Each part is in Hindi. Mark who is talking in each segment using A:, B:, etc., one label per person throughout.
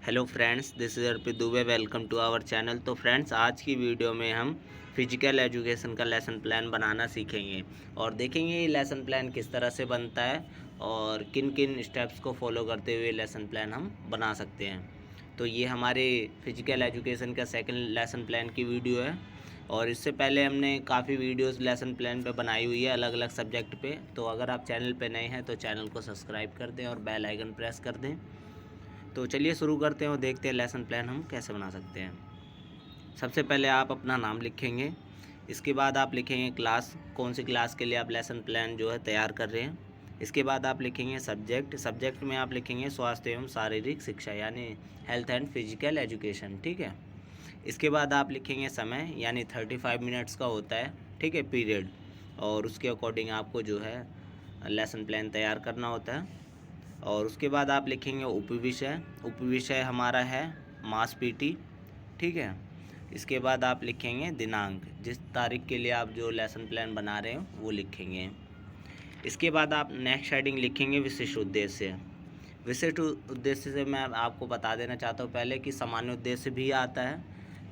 A: Hello friends, this is Arpit Dubey. Welcome to our channel. तो फ्रेंड्स, आज की वीडियो में हम फिजिकल एजुकेशन का लेसन प्लान बनाना सीखेंगे और देखेंगे ये लेसन प्लान किस तरह से बनता है और किन किन स्टेप्स को फॉलो करते हुए लेसन प्लान हम बना सकते हैं। तो ये हमारे फिजिकल एजुकेशन का सेकंड लेसन प्लान की वीडियो है और इससे पहले हमने काफ़ी वीडियोस लेसन प्लान पे बनाई हुई है अलग अलग सब्जेक्ट पे। तो अगर आप चैनल पे नए हैं तो चैनल को सब्सक्राइब कर दें और बेल आइकन प्रेस कर दें। तो चलिए शुरू करते हैं और देखते हैं लेसन प्लान हम कैसे बना सकते हैं। सबसे पहले आप अपना नाम लिखेंगे। इसके बाद आप लिखेंगे क्लास, कौन सी क्लास के लिए आप लेसन प्लान जो है तैयार कर रहे हैं। इसके बाद आप लिखेंगे सब्जेक्ट में आप लिखेंगे स्वास्थ्य एवं शारीरिक शिक्षा यानी हेल्थ एंड फिजिकल एजुकेशन, ठीक है। इसके बाद आप लिखेंगे समय यानी 35 मिनट्स का होता है, ठीक है, पीरियड, और उसके अकॉर्डिंग आपको जो है लेसन प्लान तैयार करना होता है। और उसके बाद आप लिखेंगे उपविषय हमारा है मास पीटी, ठीक है। इसके बाद आप लिखेंगे दिनांक, जिस तारीख के लिए आप जो लेसन प्लान बना रहे हो वो लिखेंगे। इसके बाद आप नेक्स्ट हेडिंग लिखेंगे विशिष्ट उद्देश्य। विशिष्ट उद्देश्य से मैं आपको बता देना चाहता हूँ पहले कि सामान्य उद्देश्य भी आता है,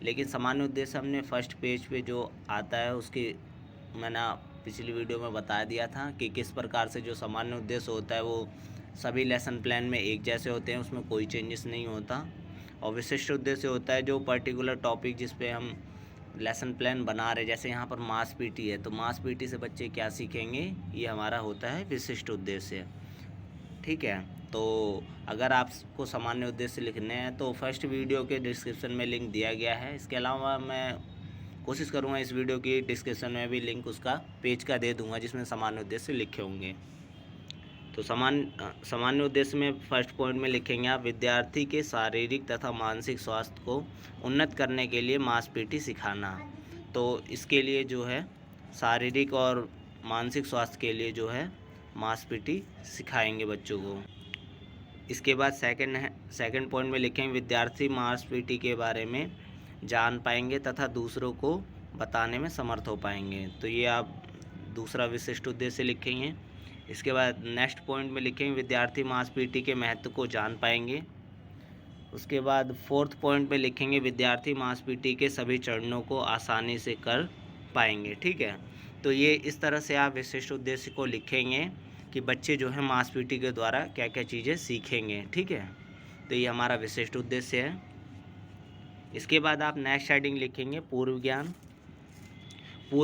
A: लेकिन सामान्य उद्देश्य हमने फर्स्ट पेज पे जो आता है उसकी मैंने पिछली वीडियो में बता दिया था कि किस प्रकार से जो सामान्य उद्देश्य होता है वो सभी लेसन प्लान में एक जैसे होते हैं, उसमें कोई चेंजेस नहीं होता। और विशिष्ट उद्देश्य होता है जो पर्टिकुलर टॉपिक जिस पे हम लेसन प्लान बना रहे, जैसे यहाँ पर मास पीटी है तो मास पीटी से बच्चे क्या सीखेंगे, ये हमारा होता है विशिष्ट उद्देश्य, ठीक है। तो अगर आपको सामान्य उद्देश्य लिखने हैं तो फर्स्ट वीडियो के डिस्क्रिप्शन में लिंक दिया गया है। इसके अलावा मैं कोशिश करूँगा इस वीडियो की डिस्क्रिप्शन में भी लिंक उसका पेज का दे दूँगा जिसमें सामान्य उद्देश्य लिखे होंगे। तो सामान्य उद्देश्य में फर्स्ट पॉइंट में लिखेंगे आप विद्यार्थी के शारीरिक तथा मानसिक स्वास्थ्य को उन्नत करने के लिए मांसपेशी सिखाना। तो इसके लिए जो है शारीरिक और मानसिक स्वास्थ्य के लिए जो है मांसपेशी सिखाएंगे बच्चों को। इसके बाद सेकंड पॉइंट में लिखेंगे विद्यार्थी मांसपेशी के बारे में जान पाएंगे तथा दूसरों को बताने में समर्थ हो पाएंगे। तो ये आप दूसरा विशिष्ट उद्देश्य लिखेंगे। इसके बाद नेक्स्ट पॉइंट में लिखेंगे विद्यार्थी मांसपेशी के महत्व को जान पाएंगे। उसके बाद फोर्थ पॉइंट में लिखेंगे विद्यार्थी मांसपेशी के सभी चरणों को आसानी से कर पाएंगे, ठीक है। तो ये इस तरह से आप विशिष्ट उद्देश्य को लिखेंगे कि बच्चे जो है मांसपेशी के द्वारा क्या क्या चीज़ें सीखेंगे, ठीक है। तो ये हमारा विशिष्ट उद्देश्य है। इसके बाद आप नेक्स्ट हेडिंग लिखेंगे पूर्व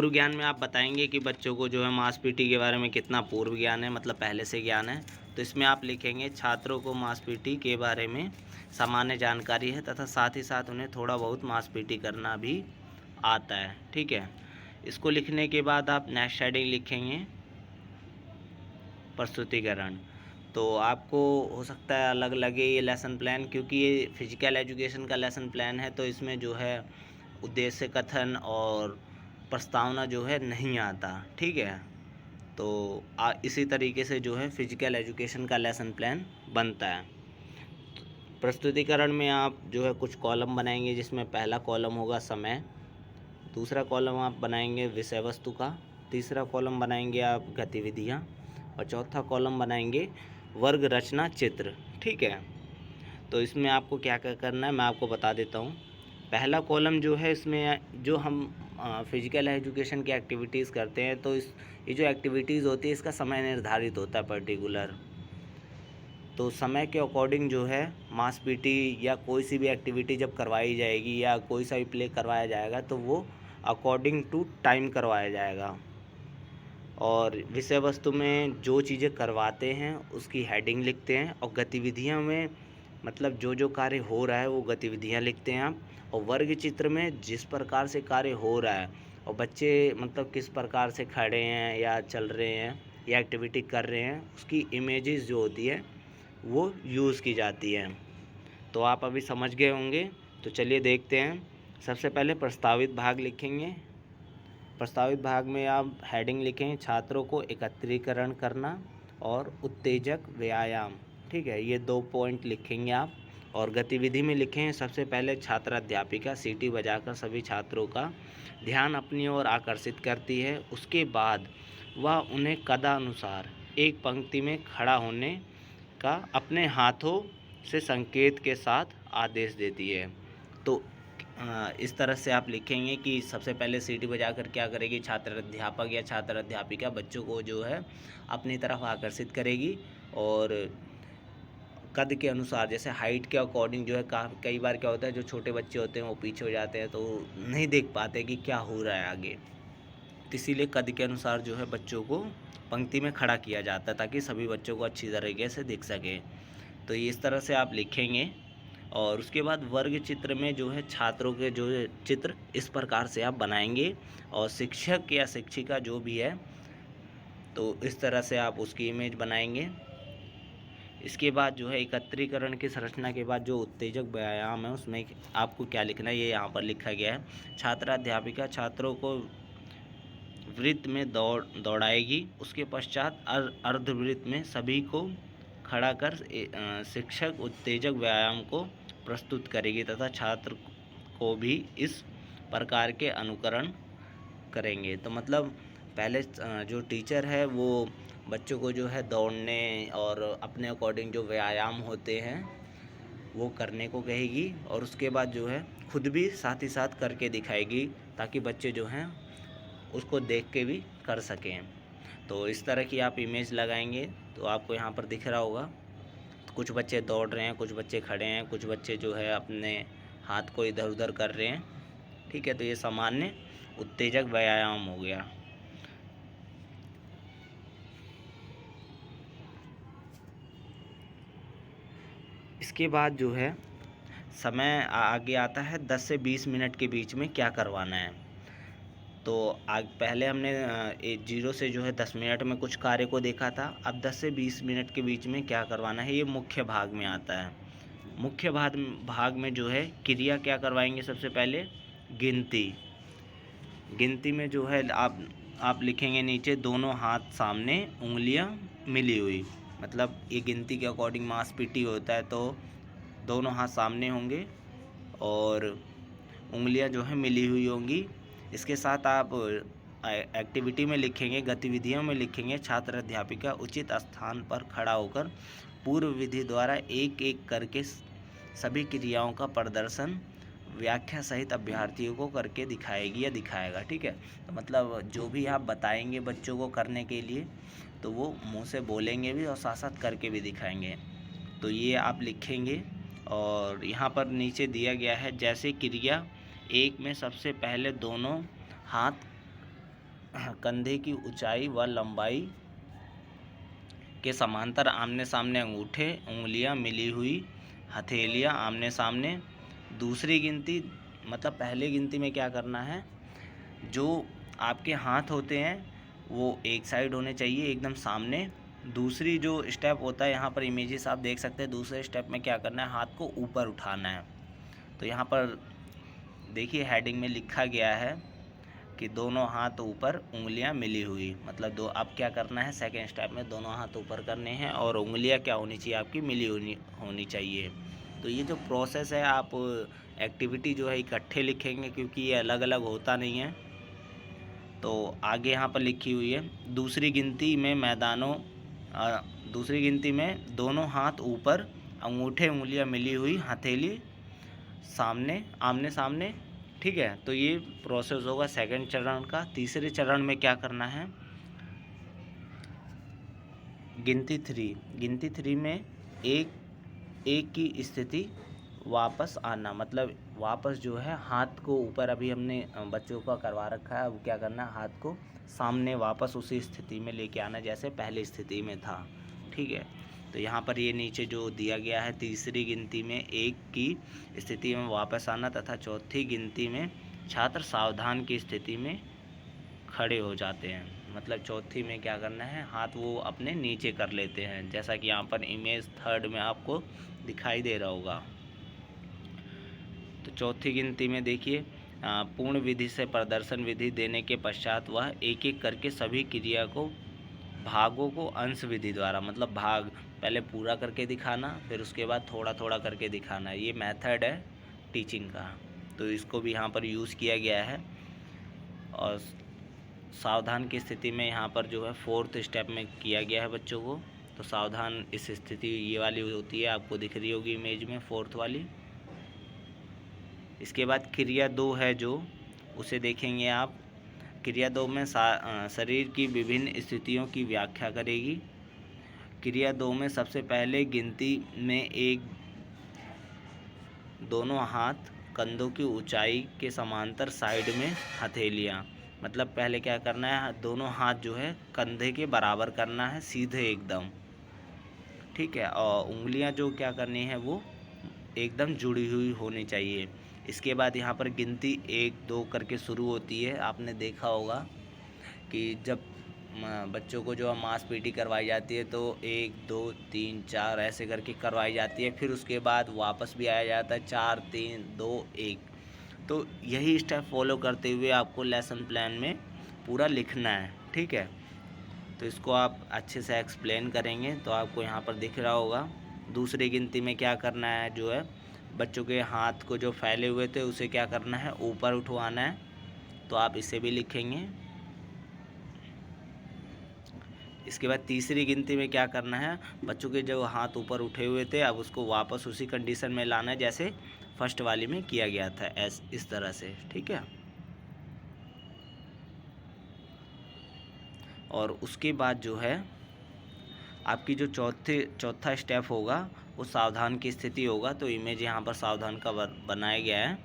A: ज्ञान में आप बताएंगे कि बच्चों को जो है मांसपेशी के बारे में कितना पूर्व ज्ञान है, मतलब पहले से ज्ञान है। तो इसमें आप लिखेंगे छात्रों को मांसपेशी के बारे में सामान्य जानकारी है तथा साथ ही साथ उन्हें थोड़ा बहुत मांसपेशी करना भी आता है, ठीक है। इसको लिखने के बाद आप नेक्स्ट हेडिंग लिखेंगे प्रस्तुतिकरण। तो आपको हो सकता है अलग लगे ये लेसन प्लान, क्योंकि ये फिजिकल एजुकेशन का लेसन प्लान है तो इसमें जो है उद्देश्य कथन और प्रस्तावना जो है नहीं आता, ठीक है। तो इसी तरीके से जो है फिजिकल एजुकेशन का लेसन प्लान बनता है। प्रस्तुतिकरण में आप जो है कुछ कॉलम बनाएंगे जिसमें पहला कॉलम होगा समय, दूसरा कॉलम आप बनाएंगे विषय वस्तु का, तीसरा कॉलम बनाएंगे आप गतिविधियाँ और चौथा कॉलम बनाएंगे वर्ग रचना चित्र, ठीक है। तो इसमें आपको क्या क्या करना है मैं आपको बता देता हूँ। पहला कॉलम जो है इसमें जो हम फिजिकल एजुकेशन की एक्टिविटीज़ करते हैं तो ये जो एक्टिविटीज़ होती है इसका समय निर्धारित होता है पर्टिकुलर। तो समय के अकॉर्डिंग जो है मांसपेशी या कोई सी भी एक्टिविटी जब करवाई जाएगी या कोई सा भी प्ले करवाया जाएगा तो वो अकॉर्डिंग टू टाइम करवाया जाएगा। और विषय वस्तु में जो चीज़ें करवाते हैं उसकी हेडिंग लिखते हैं और गतिविधियां में मतलब जो जो कार्य हो रहा है वो गतिविधियां लिखते हैं आप। और वर्ग चित्र में जिस प्रकार से कार्य हो रहा है और बच्चे मतलब किस प्रकार से खड़े हैं या चल रहे हैं या एक्टिविटी कर रहे हैं उसकी इमेजेस जो होती है वो यूज़ की जाती है। तो आप अभी समझ गए होंगे। तो चलिए देखते हैं। सबसे पहले प्रस्तावित भाग लिखेंगे। प्रस्तावित भाग में आप हेडिंग लिखें छात्रों को एकत्रीकरण करना और उत्तेजक व्यायाम, ठीक है। ये 2 पॉइंट लिखेंगे आप। और गतिविधि में लिखें सबसे पहले छात्र अध्यापिका सीटी बजाकर सभी छात्रों का ध्यान अपनी ओर आकर्षित करती है। उसके बाद वह उन्हें कदानुसार एक पंक्ति में खड़ा होने का अपने हाथों से संकेत के साथ आदेश देती है। तो इस तरह से आप लिखेंगे कि सबसे पहले सीटी बजाकर क्या करेगी, छात्र अध्यापक या छात्र अध्यापिका बच्चों को जो है अपनी तरफ आकर्षित करेगी और कद के अनुसार, जैसे हाइट के अकॉर्डिंग जो है कई बार क्या होता है, जो छोटे बच्चे होते हैं वो पीछे हो जाते हैं तो नहीं देख पाते कि क्या हो रहा है आगे। तो इसीलिए कद के अनुसार जो है बच्चों को पंक्ति में खड़ा किया जाता है ताकि सभी बच्चों को अच्छी तरीके से दिख सके। तो इस तरह से आप लिखेंगे। और उसके बाद वर्ग चित्र में जो है छात्रों के जो है चित्र इस प्रकार से आप बनाएंगे और शिक्षक या शिक्षिका जो भी है तो इस तरह से आप उसकी इमेज बनाएंगे। इसके बाद जो है एकत्रीकरण की संरचना के बाद जो उत्तेजक व्यायाम है उसमें आपको क्या लिखना है, ये यहाँ पर लिखा गया है। छात्र अध्यापिका छात्रों को वृत्त में दौड़ाएगी, उसके पश्चात अर्धवृत्त में सभी को खड़ा कर शिक्षक उत्तेजक व्यायाम को प्रस्तुत करेगी तथा छात्र को भी इस प्रकार के अनुकरण करेंगे। तो मतलब पहले जो टीचर है वो बच्चों को जो है दौड़ने और अपने अकॉर्डिंग जो व्यायाम होते हैं वो करने को कहेगी और उसके बाद जो है खुद भी साथ ही साथ करके दिखाएगी ताकि बच्चे जो हैं उसको देख के भी कर सकें। तो इस तरह की आप इमेज लगाएंगे तो आपको यहाँ पर दिख रहा होगा कुछ बच्चे दौड़ रहे हैं, कुछ बच्चे खड़े हैं, कुछ बच्चे जो है अपने हाथ को इधर उधर कर रहे हैं। ठीक है, तो ये सामान्य उत्तेजक व्यायाम हो गया। इसके बाद जो है समय आगे आता है 10 से 20 मिनट के बीच में क्या करवाना है। तो पहले हमने 0 से जो है 10 मिनट में कुछ कार्य को देखा था। अब 10 से 20 मिनट के बीच में क्या करवाना है ये मुख्य भाग में आता है। मुख्य भाग में जो है क्रिया क्या करवाएंगे, सबसे पहले गिनती में जो है आप लिखेंगे नीचे दोनों हाथ सामने, उंगलियां मिली हुई। मतलब ये गिनती के अकॉर्डिंग मास पीटी होता है तो दोनों हाथ सामने होंगे और उंगलियां जो है मिली हुई होंगी। इसके साथ आप एक्टिविटी में लिखेंगे, गतिविधियों में लिखेंगे छात्र अध्यापिका उचित स्थान पर खड़ा होकर पूर्व विधि द्वारा एक एक करके सभी क्रियाओं का प्रदर्शन व्याख्या सहित अभ्यर्थियों को करके दिखाएगी या दिखाएगा। ठीक है, तो मतलब जो भी आप बताएंगे बच्चों को करने के लिए तो वो मुंह से बोलेंगे भी और साथ साथ करके भी दिखाएंगे। तो ये आप लिखेंगे। और यहाँ पर नीचे दिया गया है जैसे क्रिया 1 में सबसे पहले दोनों हाथ कंधे की ऊंचाई व लंबाई के समांतर आमने सामने, अंगूठे उंगलियां मिली हुई, हथेलियां आमने सामने। दूसरी गिनती मतलब पहले गिनती में क्या करना है, जो आपके हाथ होते हैं वो एक साइड होने चाहिए एकदम सामने। दूसरी जो स्टेप होता है यहाँ पर इमेजेस आप देख सकते हैं, दूसरे स्टेप में क्या करना है, हाथ को ऊपर उठाना है। तो यहाँ पर देखिए हेडिंग में लिखा गया है कि दोनों हाथ ऊपर उंगलियां मिली हुई, मतलब अब क्या करना है, सेकेंड स्टेप में दोनों हाथ ऊपर करने हैं और उंगलियां क्या होनी चाहिए, आपकी मिली होनी चाहिए। तो ये जो प्रोसेस है आप एक्टिविटी जो है इकट्ठे लिखेंगे क्योंकि ये अलग अलग होता नहीं है। तो आगे यहाँ पर लिखी हुई है दूसरी गिनती में दोनों हाथ ऊपर, अंगूठे उंगलियां मिली हुई, हथेली सामने, आमने सामने। ठीक है, तो ये प्रोसेस होगा सेकंड चरण का। तीसरे चरण में क्या करना है, गिनती 3 में एक की स्थिति वापस आना, मतलब वापस जो है हाथ को ऊपर, अभी हमने बच्चों का करवा रखा है, अब क्या करना है, हाथ को सामने वापस उसी स्थिति में लेके आना जैसे पहली स्थिति में था। ठीक है, तो यहाँ पर ये नीचे जो दिया गया है तीसरी गिनती में 1 की स्थिति में वापस आना तथा चौथी गिनती में छात्र सावधान की स्थिति में खड़े हो जाते हैं। मतलब चौथी में क्या करना है, हाथ वो अपने नीचे कर लेते हैं जैसा कि यहाँ पर इमेज 3 में आपको दिखाई दे रहा होगा। तो चौथी गिनती में देखिए पूर्ण विधि से प्रदर्शन विधि देने के पश्चात वह एक एक करके सभी क्रिया को भागों को अंश विधि द्वारा, मतलब भाग पहले पूरा करके दिखाना फिर उसके बाद थोड़ा थोड़ा करके दिखाना, ये मेथड है टीचिंग का। तो इसको भी यहाँ पर यूज़ किया गया है। और सावधान की स्थिति में यहाँ पर जो है 4th स्टेप में किया गया है बच्चों को। तो सावधान, इस स्थिति ये वाली होती है, आपको दिख रही होगी इमेज में, 4th वाली। इसके बाद क्रिया 2 है जो, उसे देखेंगे आप। क्रिया 2 में शरीर की विभिन्न स्थितियों की व्याख्या करेगी। क्रिया 2 में सबसे पहले गिनती में 1, दोनों हाथ कंधों की ऊंचाई के समांतर साइड में हथेलियाँ, मतलब पहले क्या करना है, दोनों हाथ जो है कंधे के बराबर करना है, सीधे एकदम, ठीक है। और उंगलियां जो क्या करनी है वो एकदम जुड़ी हुई होनी चाहिए। इसके बाद यहाँ पर गिनती 1, 2 करके शुरू होती है। आपने देखा होगा कि जब बच्चों को जो मांसपेटी करवाई जाती है तो 1, 2, 3, 4 ऐसे करके करवाई जाती है, फिर उसके बाद वापस भी आया जाता है 4, 3, 2, 1। तो यही स्टेप फॉलो करते हुए आपको लेसन प्लान में पूरा लिखना है, ठीक है। तो इसको आप अच्छे से एक्सप्लेन करेंगे तो आपको यहाँ पर दिख रहा होगा। दूसरी गिनती में क्या करना है, जो है बच्चों के हाथ को जो फैले हुए थे उसे क्या करना है, ऊपर उठवाना है, तो आप इसे भी लिखेंगे। इसके बाद तीसरी गिनती में क्या करना है, बच्चों के जो हाथ ऊपर उठे हुए थे अब उसको वापस उसी कंडीशन में लाना है जैसे फर्स्ट वाली में किया गया था, इस तरह से, ठीक है। और उसके बाद जो है आपकी जो चौथा स्टेप होगा वो सावधान की स्थिति होगा। तो इमेज यहाँ पर सावधान का बनाया गया है।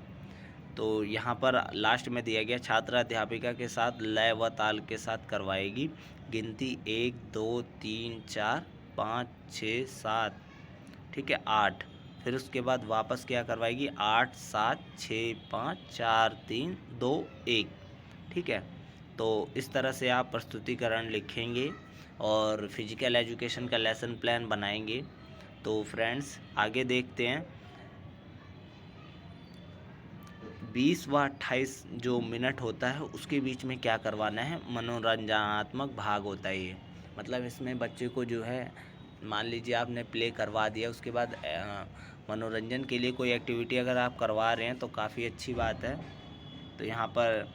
A: तो यहाँ पर लास्ट में दिया गया, छात्र अध्यापिका के साथ लय व ताल के साथ करवाएगी गिनती 1, 2, 3, 4, 5, 6, 7, ठीक है, 8। फिर उसके बाद वापस क्या करवाएगी, 8, 7, 6, 5, 4, 3, 2, 1, ठीक है। तो इस तरह से आप प्रस्तुतिकरण लिखेंगे और फिजिकल एजुकेशन का लेसन प्लान बनाएंगे। तो फ्रेंड्स आगे देखते हैं। 20 व 28 जो मिनट होता है उसके बीच में क्या करवाना है, मनोरंजनात्मक भाग होता है ये। मतलब इसमें बच्चे को जो है, मान लीजिए आपने प्ले करवा दिया, उसके बाद मनोरंजन के लिए कोई एक्टिविटी अगर आप करवा रहे हैं तो काफ़ी अच्छी बात है। तो यहाँ पर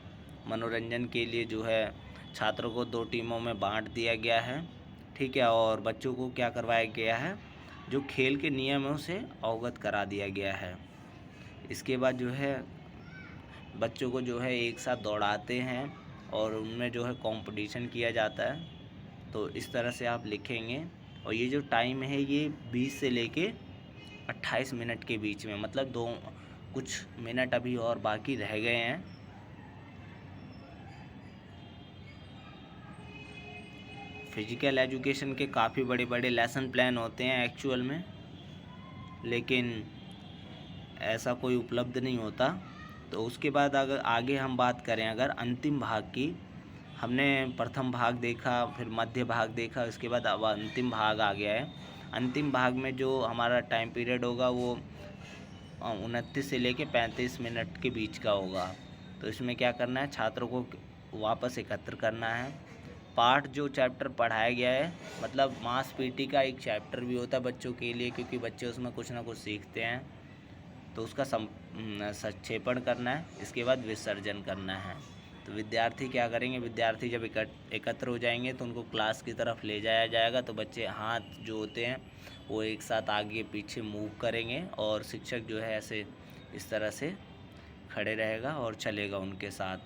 A: मनोरंजन के लिए जो है छात्रों को 2 टीमों में बांट दिया गया है, ठीक है। और बच्चों को क्या करवाया गया है, जो खेल के नियमों से अवगत करा दिया गया है। इसके बाद जो है बच्चों को जो है एक साथ दौड़ाते हैं और उनमें जो है कंपटीशन किया जाता है। तो इस तरह से आप लिखेंगे। और ये जो टाइम है ये 20 से लेके 28 मिनट के बीच में, मतलब कुछ मिनट अभी और बाकी रह गए हैं। फिजिकल एजुकेशन के काफ़ी बड़े बड़े लेसन प्लान होते हैं एक्चुअल में, लेकिन ऐसा कोई उपलब्ध नहीं होता। तो उसके बाद अगर आगे हम बात करें अगर अंतिम भाग की, हमने प्रथम भाग देखा, फिर मध्य भाग देखा, उसके बाद अब अंतिम भाग आ गया है। अंतिम भाग में जो हमारा टाइम पीरियड होगा वो 29 से लेके 35 मिनट के बीच का होगा। तो इसमें क्या करना है, छात्रों को वापस एकत्र करना है। पाठ जो चैप्टर पढ़ाया गया है, मतलब मास पीटी का एक चैप्टर भी होता है बच्चों के लिए, क्योंकि बच्चे उसमें कुछ ना कुछ सीखते हैं, तो उसका संक्षेपण करना है। इसके बाद विसर्जन करना है। तो विद्यार्थी क्या करेंगे, विद्यार्थी जब एकत्र हो जाएंगे तो उनको क्लास की तरफ ले जाया जाएगा। तो बच्चे हाथ जो होते हैं वो एक साथ आगे पीछे मूव करेंगे और शिक्षक जो है ऐसे इस तरह से खड़े रहेगा और चलेगा उनके साथ।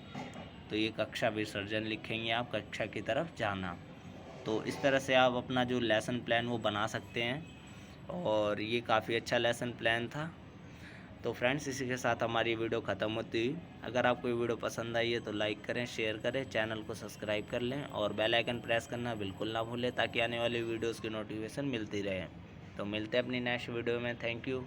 A: तो ये कक्षा विसर्जन लिखेंगे आप, कक्षा की तरफ जाना। तो इस तरह से आप अपना जो लेसन प्लान वो बना सकते हैं और ये काफ़ी अच्छा लेसन प्लान था। तो फ्रेंड्स इसी के साथ हमारी वीडियो ख़त्म होती हुई। अगर आपको ये वीडियो पसंद आई है तो लाइक करें, शेयर करें, चैनल को सब्सक्राइब कर लें और बेल आइकन प्रेस करना बिल्कुल ना भूलें ताकि आने वाली वीडियोज़ की नोटिफिकेशन मिलती रहे। तो मिलते हैं अपनी नेक्स्ट वीडियो में। Thank you.